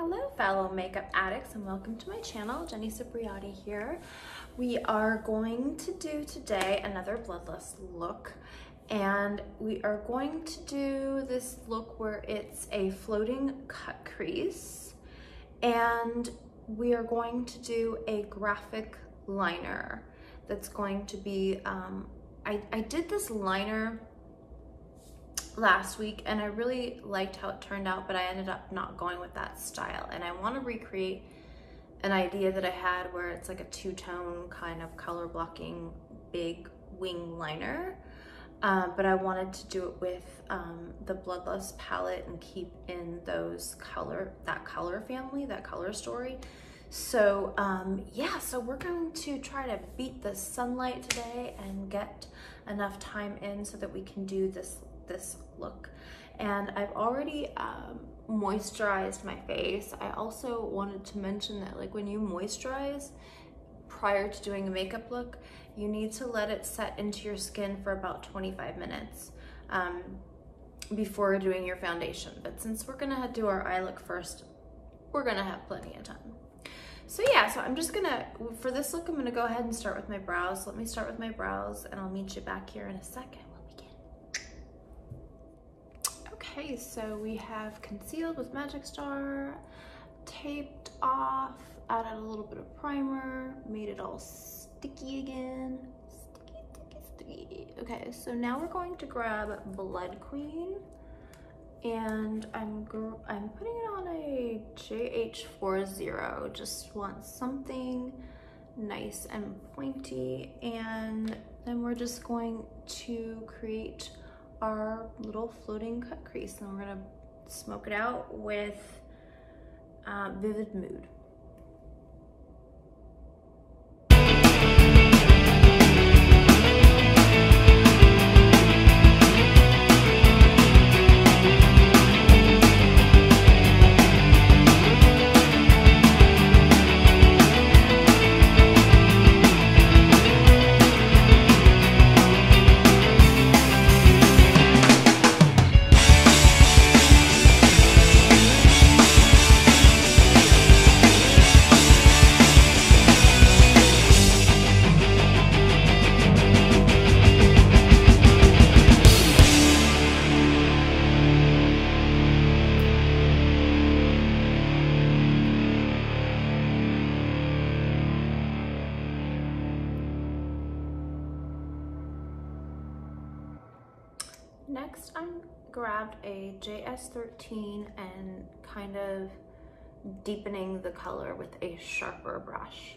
Hello fellow makeup addicts and welcome to my channel. Jenny Cipriati here. We are going to do today another bloodless look, and we are going to do this look where it's a floating cut crease, and we are going to do a graphic liner that's going to be, I did this liner last week and I really liked how it turned out, but I ended up not going with that style, and I want to recreate an idea that I had where it's like a two-tone kind of color blocking big wing liner, but I wanted to do it with the Bloodlust palette and keep in those that color family, that color story. So yeah, so we're going to try to beat the sunlight today and get enough time in so that we can do this look. And I've already moisturized my face. I also wanted to mention that, like, when you moisturize prior to doing a makeup look, you need to let it set into your skin for about 25 minutes before doing your foundation. But since we're gonna do our eye look first, we're gonna have plenty of time. So yeah, so I'm just gonna, for this look, I'm gonna go ahead and start with my brows. Let me start with my brows and I'll meet you back here in a second. Okay, so we have concealed with Magic Star, taped off, added a little bit of primer, made it all sticky again. Sticky. Okay, so now we're going to grab Blood Queen, and I'm putting it on a JH40. Just want something nice and pointy, and then we're just going to create our little floating cut crease, and we're gonna smoke it out with Vivid Mood. Next, I grabbed a JS13 and kind of deepening the color with a sharper brush.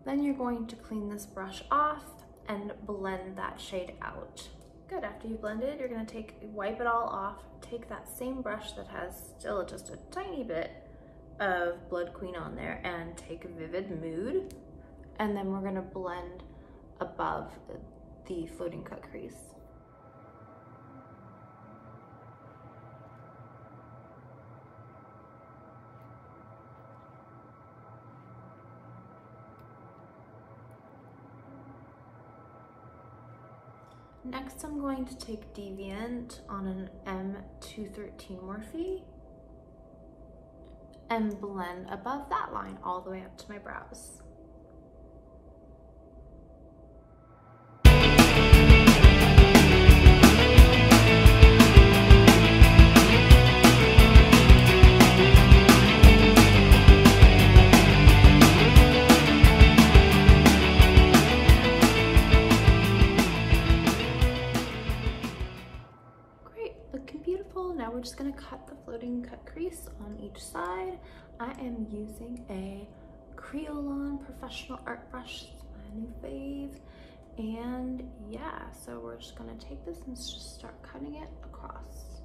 Then you're going to clean this brush off and blend that shade out. Good, after you blend it, you're gonna wipe it all off, take that same brush that has still just a tiny bit of Blood Queen on there and take Vivid Mood, and then we're gonna blend above the floating cut crease. Next, I'm going to take Deviant on an M213 Morphe and blend above that line all the way up to my brows. Great, looking beautiful. Now we're just gonna cut the floating cut crease on each side. I am using a Creolon professional art brush. It's my new fave. And yeah, so we're just gonna take this and just start cutting it across.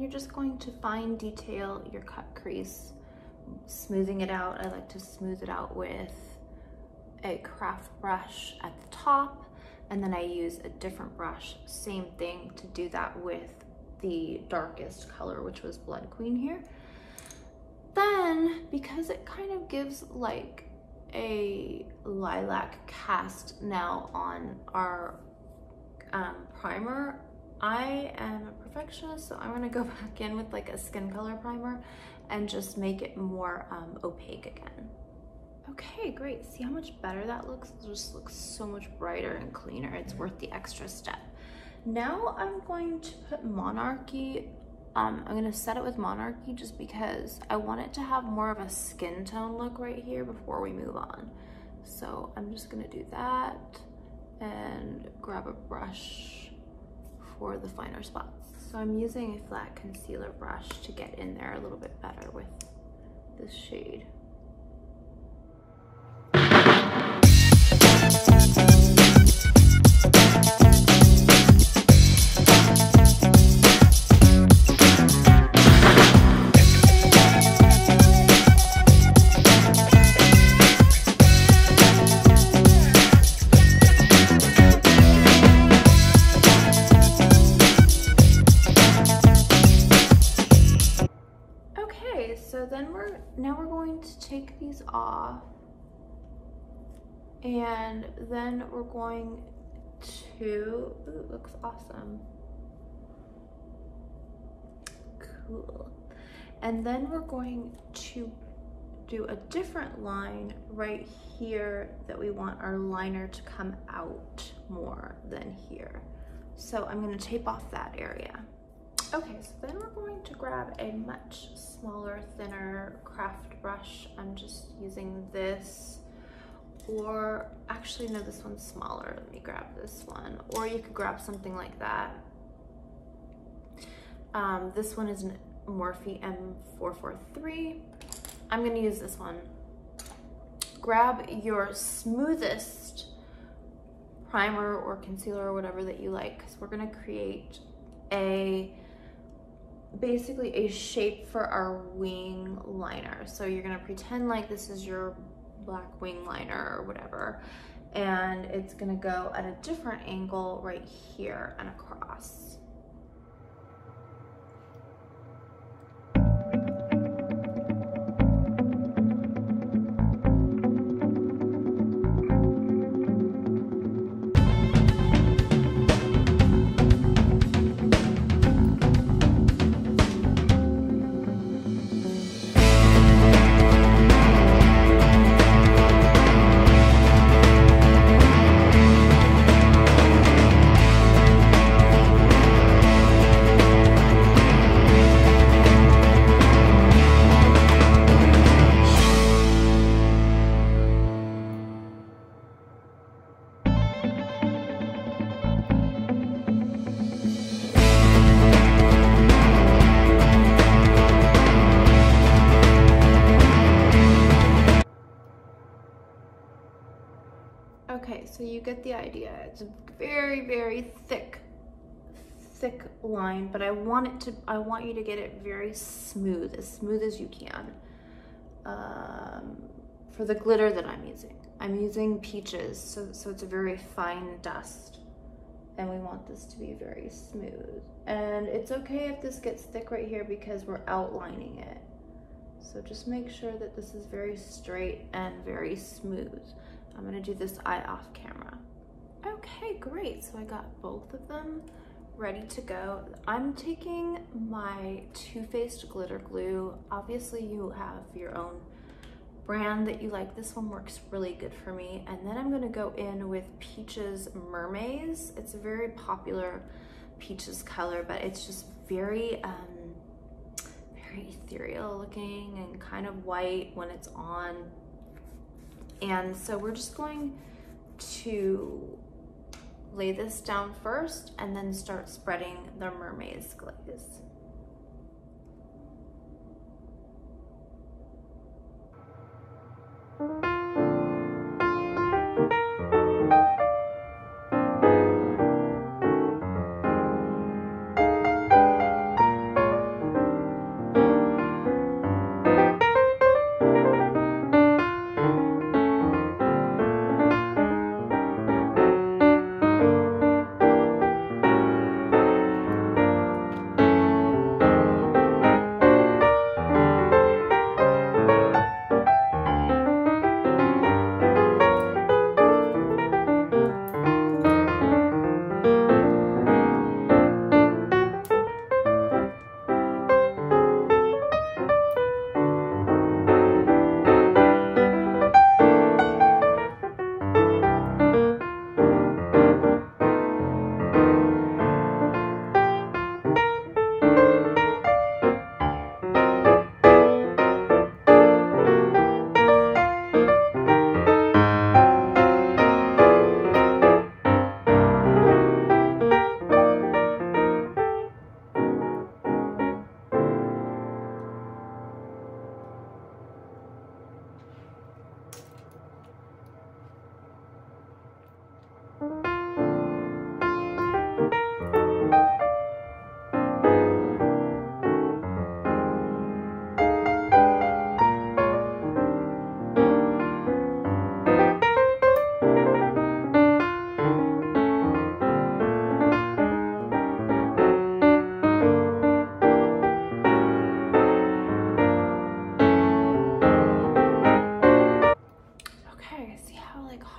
you're just going to fine detail your cut crease, smoothing it out. I like to smooth it out with a craft brush at the top, and then I use a different brush, same thing, to do that with the darkest color, which was Blood Queen here. Then, because it kind of gives like a lilac cast now on our primer, I am a perfectionist, so I'm gonna go back in with like a skin color primer and just make it more opaque again. Okay, great. See how much better that looks? It just looks so much brighter and cleaner. It's worth the extra step. Now I'm going to put Monarchy. I'm gonna set it with Monarchy just because I want it to have more of a skin tone look right here before we move on. So I'm just gonna do that and grab a brush for the finer spots. So I'm using a flat concealer brush to get in there a little bit better with this shade. So then now we're going to take these off, and then we're going to, ooh, it looks awesome. Cool. And then we're going to do a different line right here that we want our liner to come out more than here. So I'm going to tape off that area. Okay, so then we're going to grab a much smaller, thinner craft brush. I'm just using this, or actually no, this one's smaller. Let me grab this one, or you could grab something like that. This one is an Morphe M443. I'm gonna use this one. Grab your smoothest primer or concealer or whatever that you like, because we're gonna create basically a shape for our wing liner. So you're gonna pretend like this is your black wing liner or whatever, and it's gonna go at a different angle right here and across. Okay, so you get the idea. It's a very, very thick line, but I want you to get it very smooth as you can. For the glitter that I'm using Peaches, so it's a very fine dust, and we want this to be very smooth. And it's okay if this gets thick right here because we're outlining it. So just make sure that this is very straight and very smooth. I'm gonna do this eye off camera. Okay, great. So I got both of them ready to go. I'm taking my Too Faced glitter glue. Obviously you have your own brand that you like. This one works really good for me. And then I'm gonna go in with Peaches Mermaids. It's a very popular Peaches color, but it's just very, very ethereal looking and kind of white when it's on. And so we're just going to lay this down first and then start spreading the mermaid's glaze.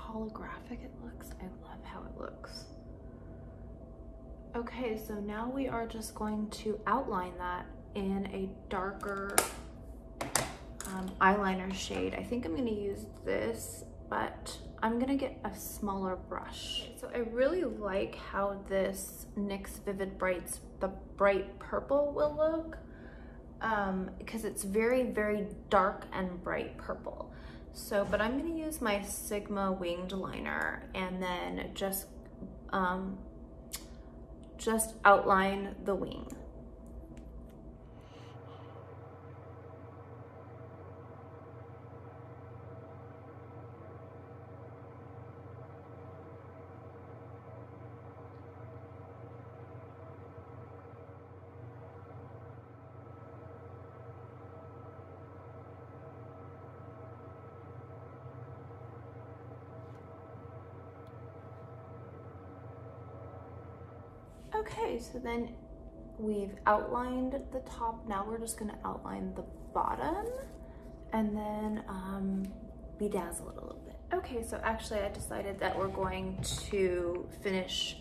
holographic it looks. I love how it looks. Okay, so now we are just going to outline that in a darker eyeliner shade. I think I'm gonna use this, but I'm gonna get a smaller brush. So I really like how this NYX Vivid Brights, the bright purple will look, because it's very, very dark and bright purple. So, but I'm gonna use my Sigma winged liner and then just outline the wing. Okay, so then we've outlined the top. Now we're just gonna outline the bottom and then bedazzle it a little bit. Okay, so actually I decided that we're going to finish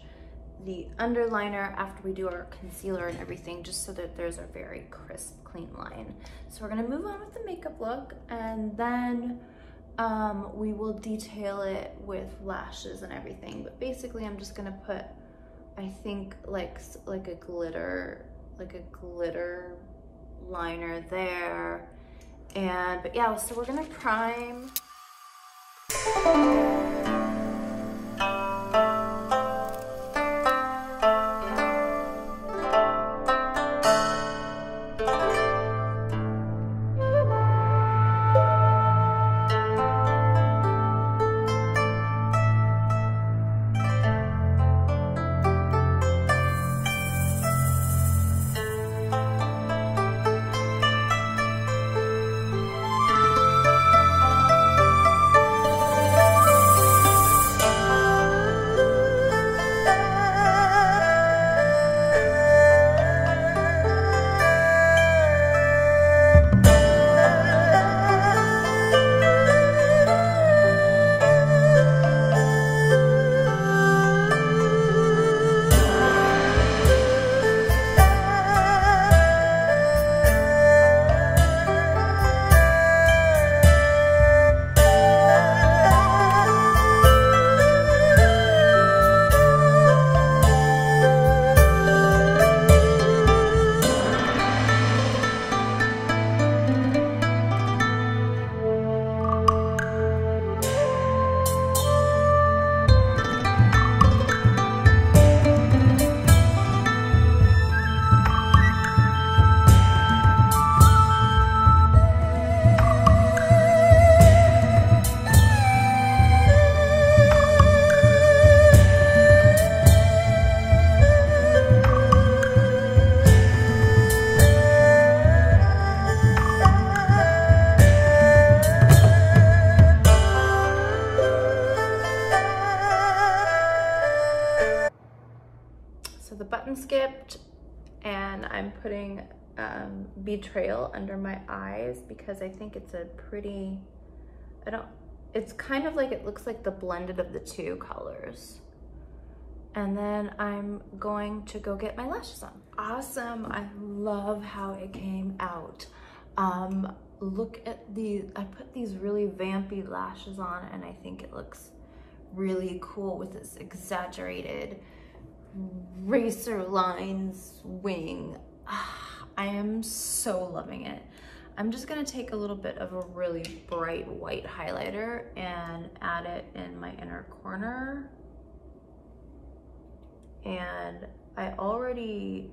the underliner after we do our concealer and everything, just so that there's a very crisp, clean line. So we're gonna move on with the makeup look, and then we will detail it with lashes and everything. But basically I'm just gonna put, I think like a glitter liner there. And but yeah, so we're gonna prime. Skipped, and I'm putting Betrayal under my eyes because I think it's a pretty, it's kind of like, it looks like the blended of the two colors. And then I'm going to go get my lashes on. Awesome, I love how it came out. Look at these, I put these really vampy lashes on and I think it looks really cool with this exaggerated racer lines wing. I am so loving it. I'm just gonna take a little bit of a really bright white highlighter and add it in my inner corner. And I already,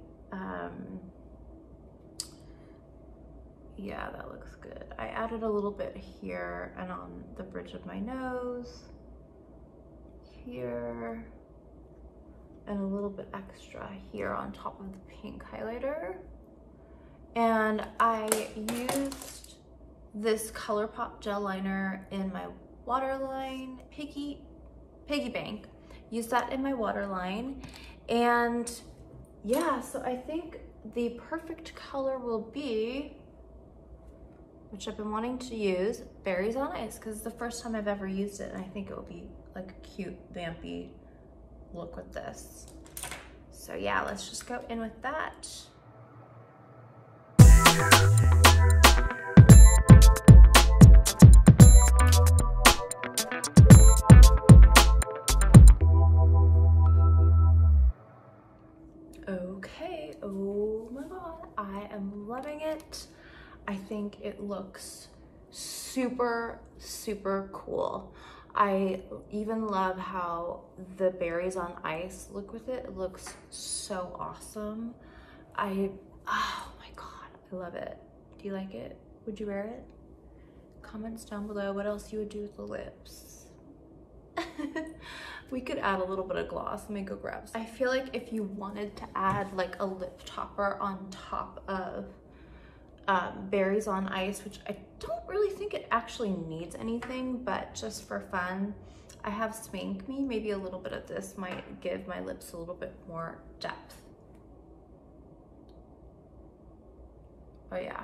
yeah, that looks good. I added a little bit here and on the bridge of my nose, here, and a little bit extra here on top of the pink highlighter. And I used this ColourPop gel liner in my waterline, Piggy Bank. Used that in my waterline. And yeah, so I think the perfect color will be which I've been wanting to use, Berries on Ice, because it's the first time I've ever used it, and I think it would be like a cute, vampy look with this. So yeah, let's just go in with that. Okay, oh my god, I am loving it. I think it looks super, super cool. I even love how the Berries on Ice look with it. It looks so awesome. Oh my god, I love it. Do you like it? Would you wear it? Comments down below what else you would do with the lips. We could add a little bit of gloss. Let me go grab some. I feel like if you wanted to add like a lip topper on top of Berries on Ice, which I don't really think it actually needs anything, but just for fun, I have Spank Me. Maybe a little bit of this might give my lips a little bit more depth. Oh yeah.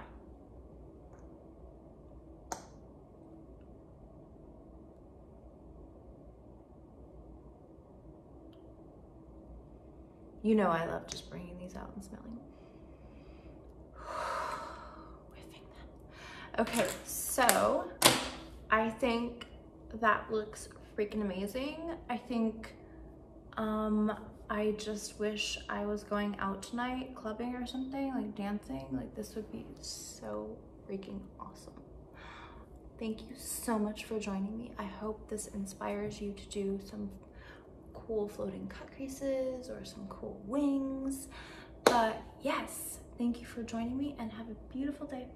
You know I love just bringing these out and smelling. Whiffing them. Okay, so I think that looks freaking amazing. I think I just wish I was going out tonight, clubbing or something, like dancing. Like this would be so freaking awesome. Thank you so much for joining me. I hope this inspires you to do some cool floating cut creases or some cool wings. But yes, thank you for joining me and have a beautiful day.